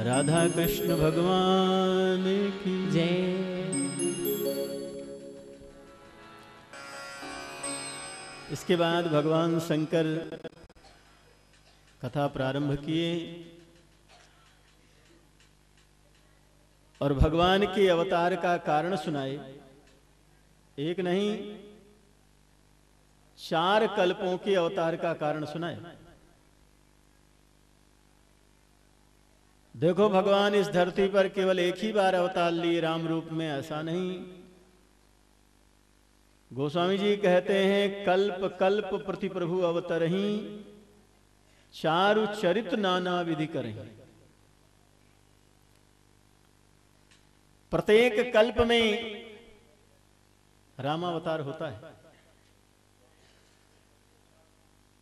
राधा कृष्ण भगवान की जय। इसके बाद भगवान शंकर कथा प्रारंभ किए और भगवान के अवतार का कारण सुनाए। एक नहीं 4 कल्पों के अवतार का कारण सुनाए। देखो भगवान इस धरती पर केवल एक ही बार अवतार लिए राम रूप में, ऐसा नहीं। गोस्वामी जी कहते हैं कल्प कल्प प्रति प्रभु अवतरही, चारु चरित नाना विधि करही। प्रत्येक कल्प में रामावतार होता है।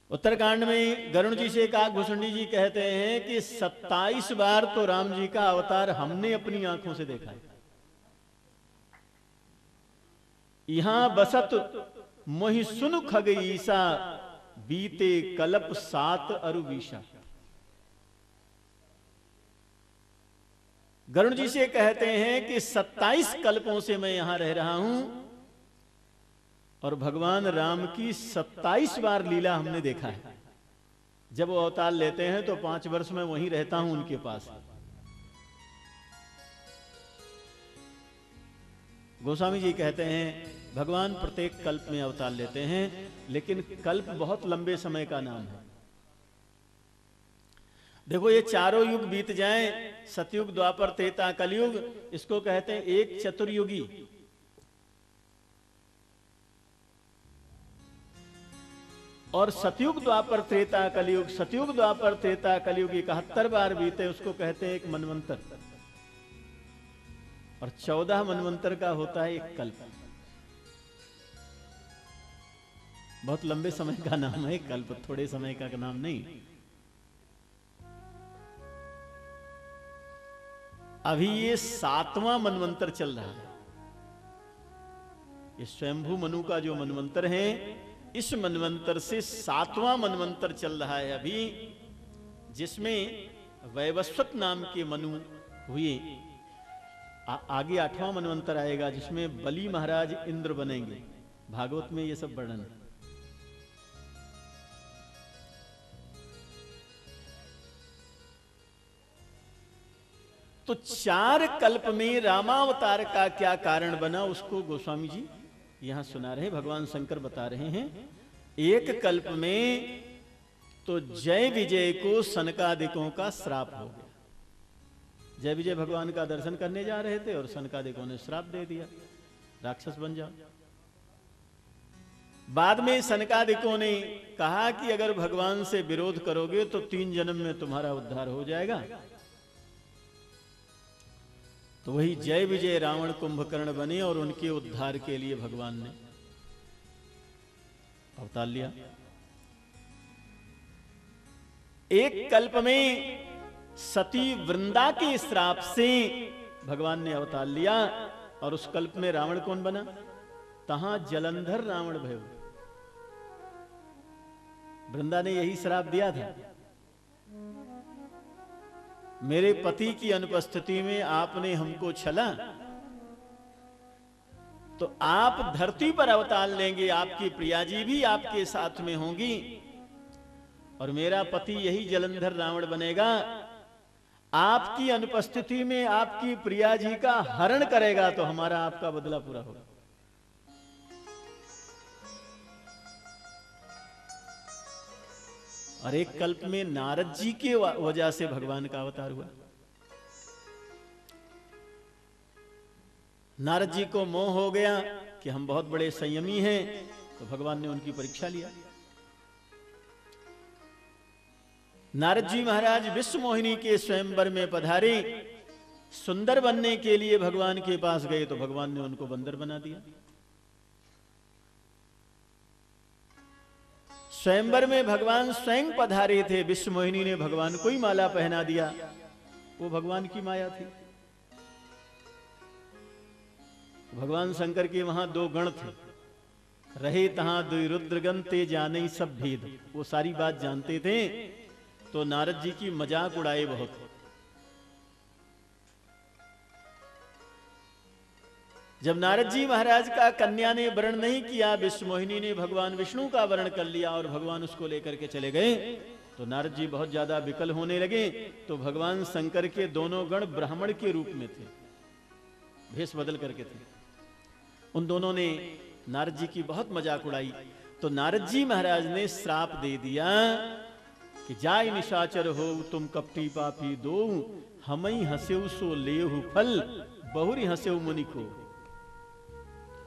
उत्तरकांड में गरुण जी से काकभूषणी जी कहते हैं कि 27 बार तो राम जी का अवतार हमने अपनी आंखों से देखा है। यहां बसत मोहि सुन खग ईसा, बीते कल्प 7 अरुवीसा। गरुण जी से कहते हैं कि 27 कल्पों से मैं यहां रह रहा हूं और भगवान राम की 27 बार लीला हमने देखा है। जब वो अवतार लेते हैं तो 5 वर्ष में वहीं रहता हूं उनके पास। गोस्वामी जी कहते हैं भगवान प्रत्येक कल्प में अवतार लेते हैं, लेकिन कल्प बहुत लंबे समय का नाम है। देखो ये चारों युग बीत जाएं, सतयुग द्वापर त्रेता कलयुग, इसको कहते हैं एक चतुर्युगी। और सतयुग द्वापर त्रेता कलयुग, सतयुग द्वापर त्रेता कलयुग 71 बार बीते, उसको कहते हैं एक मनवंतर। और 14 मनवंतर का होता है एक कल्प। बहुत लंबे समय का नाम है कल्प, थोड़े समय का नाम नहीं। अभी ये 7वां मनवंतर चल रहा है। ये स्वयंभू मनु का जो मनवंतर है, इस मनवंतर से 7वां मनवंतर चल रहा है अभी, जिसमें वैवस्वत नाम के मनु हुए। आगे 8वां मनवंतर आएगा जिसमें बलि महाराज इंद्र बनेंगे। भागवत में ये सब वर्णन है। तो 4 कल्प में रामावतार का क्या कारण बना, उसको गोस्वामी जी यहां सुना रहे, भगवान शंकर बता रहे हैं। एक कल्प में तो जय विजय को सनकादिकों का श्राप हो गया। जय विजय भगवान का दर्शन करने जा रहे थे और सनकादिकों ने श्राप दे दिया, राक्षस बन जाओ। बाद में सनकादिकों ने कहा कि अगर भगवान से विरोध करोगे तो 3 जन्म में तुम्हारा उद्धार हो जाएगा। तो वही जय विजय रावण कुंभकर्ण बने और उनके उद्धार के लिए भगवान ने अवतार लिया। एक कल्प में सती वृंदा के श्राप से भगवान ने अवतार लिया और उस कल्प में रावण कौन बना? तहां जलंधर रावण भयो। वृंदा ने यही श्राप दिया था, मेरे पति की अनुपस्थिति में आपने हमको छला तो आप धरती पर अवतार लेंगे, आपकी प्रिया जी भी आपके साथ में होंगी और मेरा पति यही जलंधर रावण बनेगा। आपकी अनुपस्थिति में आपकी प्रिया जी का हरण करेगा तो हमारा आपका बदला पूरा होगा। और एक कल्प में नारद जी के वजह से भगवान का अवतार हुआ। नारद जी को मोह हो गया कि हम बहुत बड़े संयमी हैं, तो भगवान ने उनकी परीक्षा लिया। नारद जी महाराज विश्व मोहिनी के स्वयंवर में पधारे, सुंदर बनने के लिए भगवान के पास गए तो भगवान ने उनको बंदर बना दिया। स्वयंवर में भगवान स्वयं पधारे थे, विश्व मोहिनी ने भगवान को ही माला पहना दिया, वो भगवान की माया थी। भगवान शंकर के वहां 2 गण थे, रहे तहां 2 रुद्रगण ते जाने सब भेद। वो सारी बात जानते थे, तो नारद जी की मजाक उड़ाए बहुत। जब नारद जी महाराज का कन्या ने वर्ण नहीं किया, विश्वमोहिनी ने भगवान विष्णु का वर्ण कर लिया और भगवान उसको लेकर के चले गए, तो नारद जी बहुत ज्यादा विकल होने लगे। तो भगवान शंकर के दोनों गण ब्राह्मण के रूप में थे, भेष बदल करके थे। उन दोनों ने नारद जी की बहुत मजाक उड़ाई। तो नारद जी महाराज ने श्राप दे दिया कि जाय निशाचर हो तुम कपटी पापी दो, हमई हंसेउ सो लेहु फल, बहुरी हंसेउ मुनि को।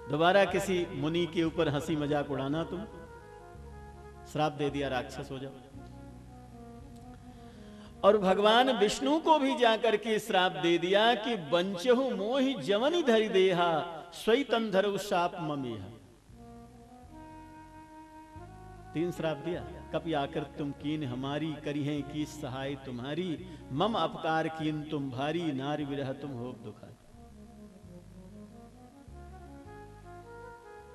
दोबारा किसी मुनि के ऊपर हंसी मजाक उड़ाना तुम, श्राप दे दिया, राक्षस हो जाओ। और भगवान विष्णु को भी जाकर के श्राप दे दिया कि बंचहु मोहि जवनि धरि देहा, स्वैतन धरउ शाप ममेहा। 3 श्राप दिया। कपि आकर तुम कीन हमारी, करी हैं की सहाय तुम्हारी, मम अपकार कीन तुम भारी, नारी विरह तुम हो दुखारी।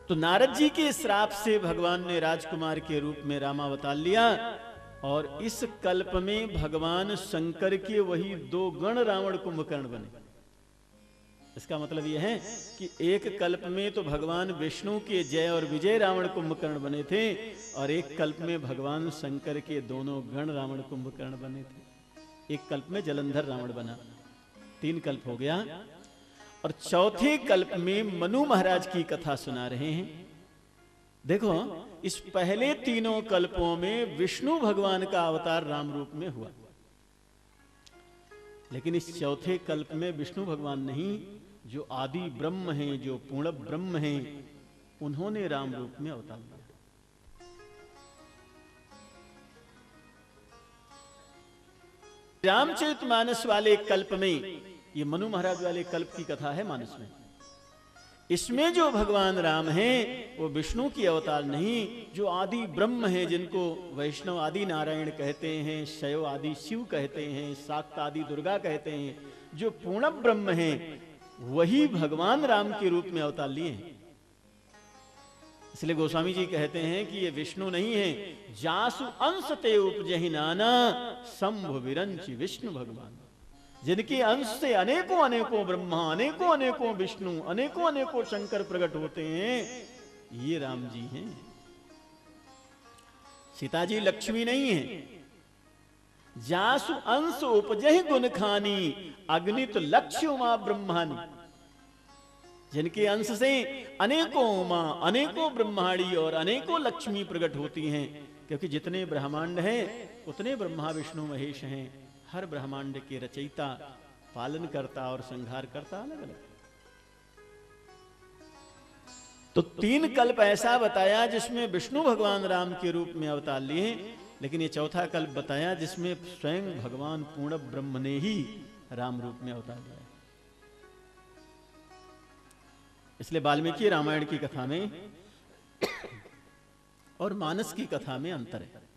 तो नारद जी के श्राप से भगवान ने राजकुमार के रूप में रामावतार लिया। और इस कल्प में भगवान शंकर के वही 2 गण रावण कुंभकर्ण बने। इसका मतलब यह है कि एक कल्प में तो भगवान विष्णु के जय और विजय रावण कुंभकर्ण बने थे, और एक कल्प में भगवान शंकर के दोनों गण रावण कुंभकर्ण बने थे। एक कल्प में जलंधर रावण बना, 3 कल्प हो गया। और चौथे कल्प में मनु महाराज की कथा सुना रहे हैं। देखो, इस पहले 3 कल्पों में विष्णु भगवान का अवतार राम रूप में हुआ, लेकिन इस चौथे कल्प में विष्णु भगवान नहीं, जो आदि ब्रह्म हैं, जो पूर्ण ब्रह्म हैं, उन्होंने राम रूप में अवतार लिया। रामचरितमानस वाले कल्प में, ये मनु महाराज वाले कल्प की कथा है मानस में, इसमें जो भगवान राम हैं वो विष्णु की अवतार नहीं, जो आदि ब्रह्म हैं, जिनको वैष्णव आदि नारायण कहते हैं, शैव आदि शिव कहते हैं, शाक्त आदि दुर्गा कहते हैं, जो पूर्ण ब्रह्म हैं, वही भगवान राम के रूप में अवतार लिए हैं। इसलिए गोस्वामी जी कहते हैं कि ये विष्णु नहीं है, जासु अंश ते उपजहि नाना, शंभु विरंचि विष्णु भगवान। जिनके अंश से अनेकों अनेकों ब्रह्मा, अनेकों अनेकों विष्णु, अनेकों अनेकों शंकर प्रकट होते हैं, ये राम जी हैं। सीता जी लक्ष्मी नहीं है। जासु अंश उपजहि गुण खानी, अग्नित लक्ष्य उमा ब्रह्मानी। जिनके अंश से अनेकों उमा, अनेकों ब्रह्माणी और अनेकों लक्ष्मी प्रकट होती हैं, क्योंकि जितने ब्रह्मांड हैं उतने ब्रह्मा विष्णु महेश हैं। हर ब्रह्मांड के रचयिता, पालन करता और संहार करता अलग अलग। तो 3 कल्प ऐसा बताया जिसमें विष्णु भगवान राम के रूप में अवतार लिए, लेकिन ये चौथा कल्प बताया जिसमें स्वयं भगवान पूर्ण ब्रह्म ने ही राम रूप में अवतार लिया। इसलिए वाल्मीकि रामायण की कथा में और मानस की कथा में अंतर है।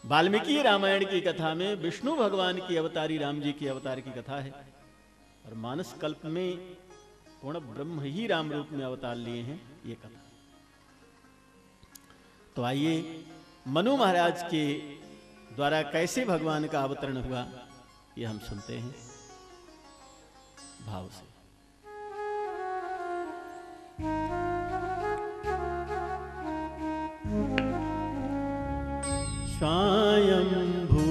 वाल्मीकि रामायण की कथा में विष्णु भगवान की अवतारी राम जी की अवतार की कथा है, और मानस कल्प में पूर्ण ब्रह्म ही राम रूप में अवतार लिए हैं, ये कथा। तो आइए मनु महाराज के द्वारा कैसे भगवान का अवतरण हुआ, ये हम सुनते हैं भाव से। स्वयंभू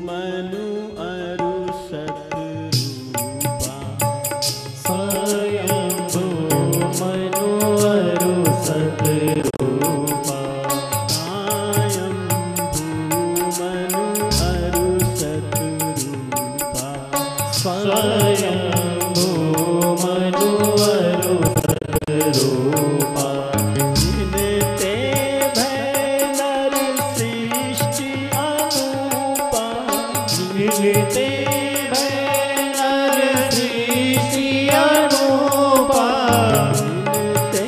मनु अरु सतरूपा, स्वयंभू मनु अरु सतरूपा, स्वयंभू मनु अरु सतरूपा, जिनते भय नर सृष्टि अनूपा, जिनते भय नर सृष्टि अनूपा, जिनते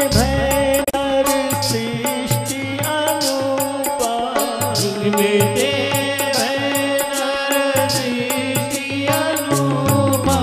भय नर सृष्टि अनूपा, जिनते भय नर सृष्टि अनूपा,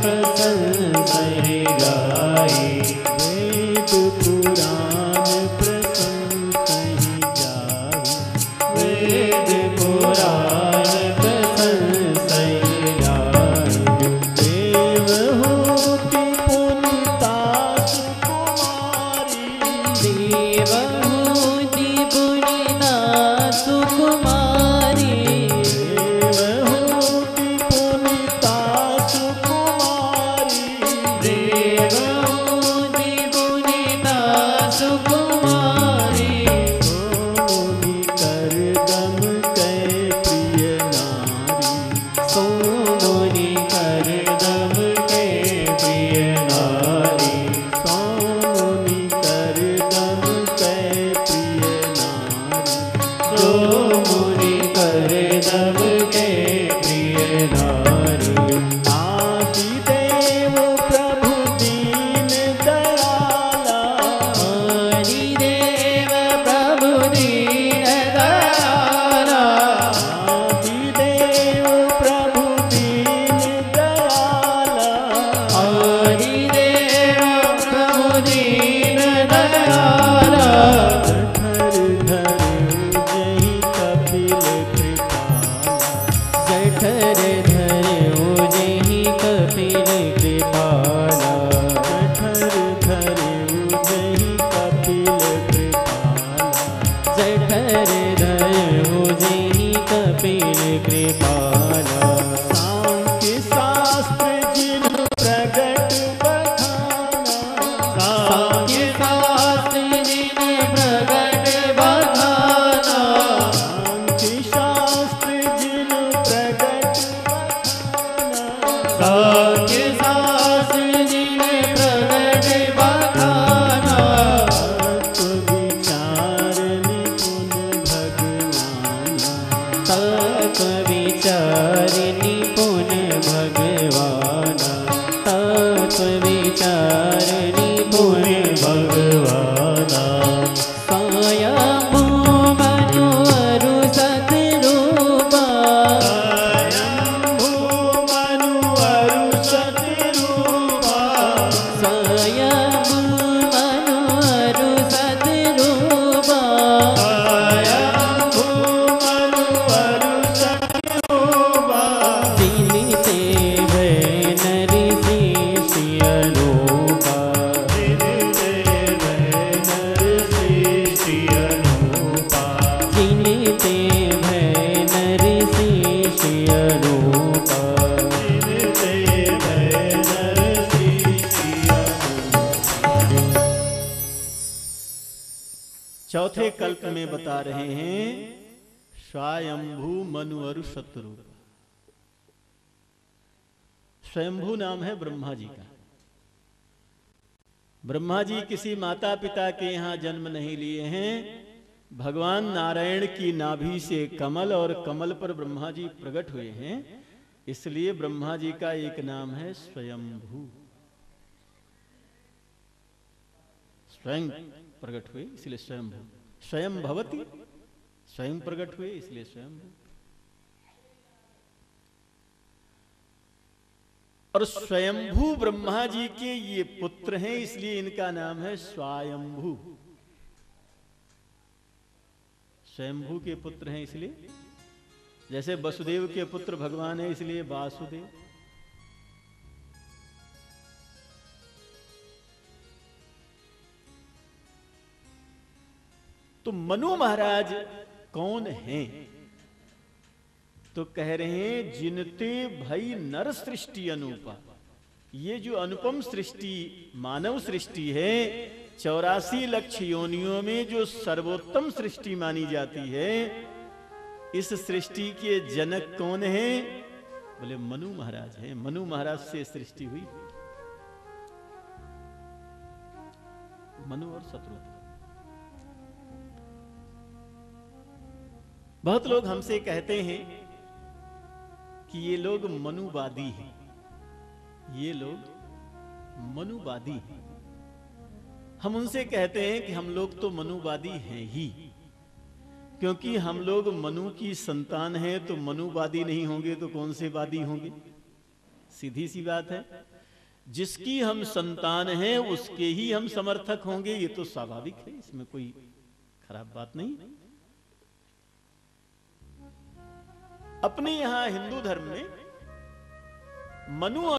प्रशंसहि गाई, वेद पुराण प्रशंसहि गाई, वेद पुराण प्रशंसहि गाई, देवहूति पुनीता सुकुमारी, देवहूति पुनीता सुकुमारी, देवहूति पुनीता सुकुमारी, देवहूति पुनीता सुकुमारी, सोमुनि करदम कै प्रिय नारी, सोमुनि करदम कै प्रिय नारी, सोमुनि करदम कै प्रिय नारी, सोमुनि करदम कै प्रिय नारी, आदिदेव प्रभु दीन दयाला, आदिदेव प्रभु दीन दयाला, आदिदेव प्रभु दीन दयाला, आदिदेव प्रभु दीन दयाला, जठर धरो जहि कपिल कृपाला, जठर धरो जहि कपिल कृपाला, जठर धरो जहि कपिल कृपाला, सांख्य शास्त्र जिन प्रगट बखाना, सांख्य शास्त्र जिन प्रगट बखाना, सांख्य शास्त्र जिन प्रगट बखाना, सांख्य शास्त्र जिन प्रगट बखाना, तत्व विचार निपुण भगवाना, तत्व विचार निपुण भगवाना, स्वयंभू मनु अरु सतरूपा, स्वयंभू मनु अरु सतरूपा, स्वयंभू मनु अरु सतरूपा, स्वयंभू मनु अरु सतरूपा, दिनिते भय नरि ऋषि अनूपा, दिनिते भय नरसिंह अनूपा, दिनिते भय नरि ऋषि अनूपा, दिनिते भय नरसिंह अनूपा। चौथे कल्प में बता रहे हैं स्वयंभू मनु अरु सतरूप। स्वयंभू नाम है ब्रह्मा जी का। ब्रह्मा जी किसी माता पिता के यहां जन्म नहीं लिए हैं। भगवान नारायण की नाभि से कमल और कमल पर ब्रह्मा जी प्रकट हुए हैं, इसलिए ब्रह्मा जी का एक नाम है स्वयंभू। स्वयं प्रकट हुए इसलिए स्वयंभू। स्वयं भवति, स्वयं प्रकट हुए इसलिए स्वयंभू। और स्वयंभू ब्रह्मा जी के ये पुत्र हैं, इसलिए इनका नाम है स्वयंभू। स्वयंभू के पुत्र हैं इसलिए, जैसे वसुदेव के पुत्र भगवान है इसलिए वासुदेव। तो मनु महाराज कौन हैं? तो कह रहे हैं जिनते भई नर सृष्टि अनुपा। ये जो अनुपम सृष्टि मानव सृष्टि है, 84 लक्ष योनियों में जो सर्वोत्तम सृष्टि मानी जाती है, इस सृष्टि के जनक कौन है? बोले मनु महाराज हैं। मनु महाराज से सृष्टि हुई। मनु और शत्रुघ्न। बहुत लोग हमसे कहते हैं कि ये लोग मनुवादी हैं, ये लोग मनुवादी हैं। हम उनसे कहते हैं कि हम लोग तो मनुवादी हैं ही, क्योंकि हम लोग मनु की संतान हैं, तो मनुवादी नहीं होंगे तो कौन से वादी होंगे? सीधी सी बात है, जिसकी हम संतान हैं उसके ही हम समर्थक होंगे, ये तो स्वाभाविक है, इसमें कोई खराब बात नहीं। अपने यहां हिंदू धर्म में मनु